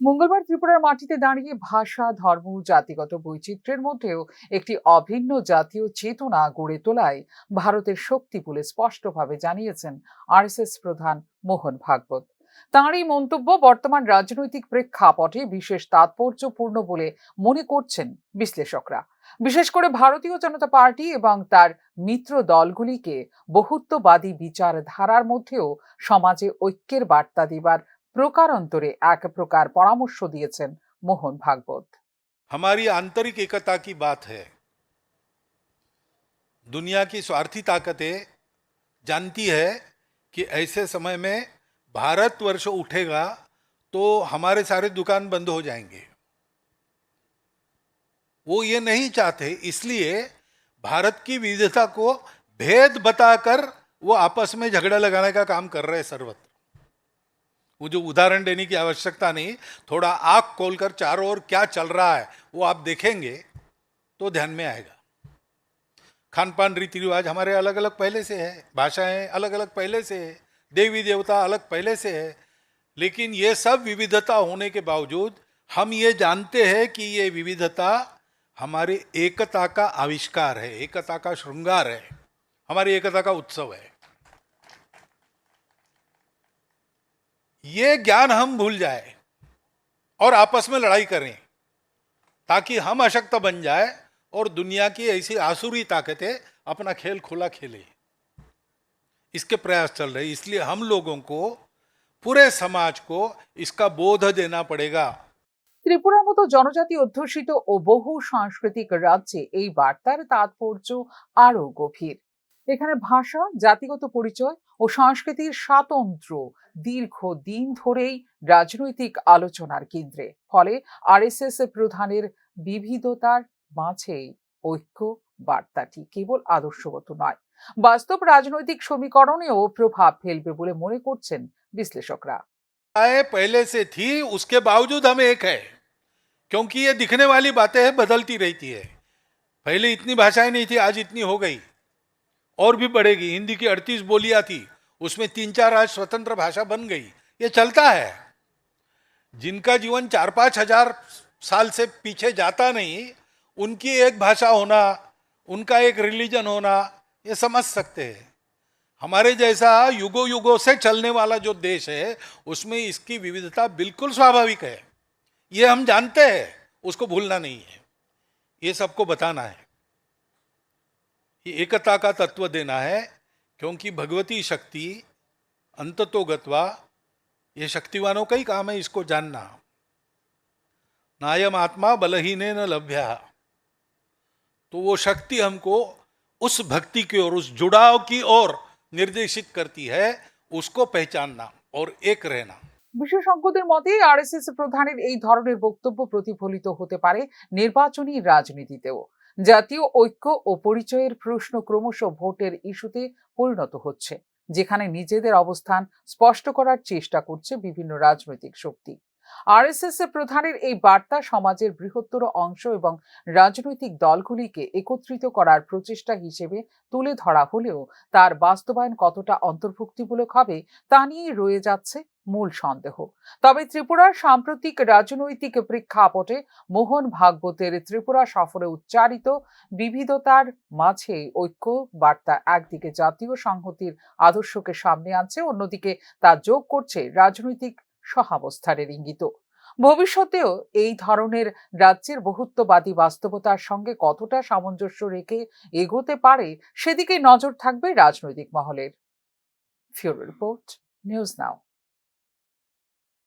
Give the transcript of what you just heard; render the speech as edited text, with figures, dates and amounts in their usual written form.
মঙ্গলবার ত্রিপুরার মাটিতে দাঁড়িয়ে ভাষা, ধর্ম, জাতিগত বৈচিত্র্যের মধ্যেও একটি অভিন্ন জাতীয় চেতনা গড়ে তোলায় ভারতের শক্তি বলে স্পষ্টভাবে জানিয়েছেন আরএসএস প্রধান মোহন ভাগবত। তাঁর এই মন্তব্য বর্তমান রাজনৈতিক প্রেক্ষাপটে বিশেষ তাৎপর্যপূর্ণ বলে মনে করছেন বিশ্লেষকরা। বিশেষ করে ভারতীয় জনতা পার্টি এবং তার মিত্র দলগুলিকে বহুত্ববাদী বিচারধারার মধ্যেও সমাজে ঐক্যের বার্তা দেবার প্রকারান্তরে এক প্রকার পরামর্শ দিয়েছেন মোহন ভাগবত। हमारी आंतरिक एकता की बात है। दुनिया की स्वार्थी ताकतें जानती है कि ऐसे समय में भारतवर्ष उठेगा तो हमारे सारे दुकान बंद हो जाएंगे। वो ये नहीं चाहते, इसलिए भारत की विविधता को भेद बताकर वो आपस में झगड़ा लगाने का काम कर रहे हैं सर्वत्र। वो जो उदाहरण देने की आवश्यकता नहीं, थोड़ा आंख खोलकर चारों ओर क्या चल रहा है वो आप देखेंगे तो ध्यान में आएगा। खान पान रीति रिवाज हमारे अलग अलग पहले से है, भाषाएं अलग अलग पहले से है, देवी देवता अलग पहले से है, लेकिन ये सब विविधता होने के बावजूद हम ये जानते हैं कि ये विविधता हमारी एकता का आविष्कार है, एकता का श्रृंगार है, हमारी एकता का उत्सव है। ये ज्ञान हम भूल जाए और आपस में लड़ाई करें ताकि हम अशक्त बन जाए और दुनिया की ऐसी आसुरी ताकतें अपना खेल खुला खेले। इसके प्रयास चल रहे, इसलिए हम लोगों को, पूरे समाज को इसका बोध देना पड़ेगा। ত্রিপুরার মতো জনজাতি অধ্যুষিত ও বহু সাংস্কৃতিক রাজ্যে এই বার্তার তাৎপর্য আরো গভীর। এখানে ভাষা, জাতিগত পরিচয় ও সংস্কৃতির স্বাতন্ত্র্য দীর্ঘদিন ধরেই রাজনৈতিক আলোচনার কেন্দ্রে। ফলে আরএসএস প্রধানের বিবিধতার মাঝে ঐক্য বার্তাটি কেবল আদর্শগত নয়, বাস্তব রাজনৈতিক সমীকরণেও প্রভাব ফেলবে বলে মনে করছেন বিশ্লেষকরা। पहले से थी, उसके बावजूद हम एक है, क्योंकि ये दिखने वाली बातें बदलती रहती है। पहले इतनी भाषाएं नहीं थी, आज इतनी हो गई और भी बढ़ेगी। हिंदी की 38 बोलियां थी, उसमें 3-4 आज स्वतंत्र भाषा बन गई। ये चलता है। जिनका जीवन 4-5 हजार साल से पीछे जाता नहीं, उनकी एक भाषा होना, उनका एक रिलीजन होना, ये समझ सकते हैं। हमारे जैसा युगों युगों से चलने वाला जो देश है उसमें इसकी विविधता बिल्कुल स्वाभाविक है, ये हम जानते हैं, उसको भूलना नहीं है, ये सबको बताना है, ये एकता का तत्व देना है। क्योंकि भगवती शक्ति अंततोगत्वा ये शक्तिवानों का ही काम है, इसको जानना। नायम आत्मा बलहीने न लभ्या, तो वो शक्ति हमको उस भक्ति की ओर, उस जुड़ाव की ओर निर्देशित करती है, उसको पहचानना और एक रहना। বিশেষজ্ঞদের মতে আরএসএস প্রধানের এই ধরনের বক্তব্য প্রতিফলিত হতে পারে নির্বাচনী রাজনীতিতেও। জাতীয় ঐক্য ও পরিচয়ের প্রশ্ন ক্রমশ ভোটের ইস্যুতে পরিণত হচ্ছে, যেখানে নিজেদের অবস্থান স্পষ্ট করার চেষ্টা করছে বিভিন্ন রাজনৈতিক শক্তি। আরএসএস প্রধানের এই বার্তা সমাজের বৃহত্তর অংশ এবং রাজনৈতিক দলগুলিকে একত্রিত করার প্রচেষ্টা হিসেবে তুলে ধরা হলেও তার বাস্তবায়ন কতটা অন্তর্ভুক্তিমূলক হবে তা নিয়ে রয়ে যাচ্ছে মূল সন্দেহ। তবে ত্রিপুরার সাম্প্রতিক রাজনৈতিক প্রেক্ষাপটে মোহন ভাগবতের ত্রিপুরা সফরে উচ্চারিত বিবিধতার মাঝে ঐক্য বার্তা একদিকে জাতীয় সংহতির আদর্শকে সামনে আনছে, অন্যদিকে তা যোগ করছে রাজনৈতিক সহাবস্থানের ইঙ্গিত। ভবিষ্যতেও এই ধরনের রাজ্যের বহুত্ববাদী বাস্তবতার সঙ্গে কতটা সামঞ্জস্য রেখে এগোতে পারে সেদিকে নজর থাকবে রাজনৈতিক মহলের। ফিউরো রিপোর্ট, নিউজ নাও।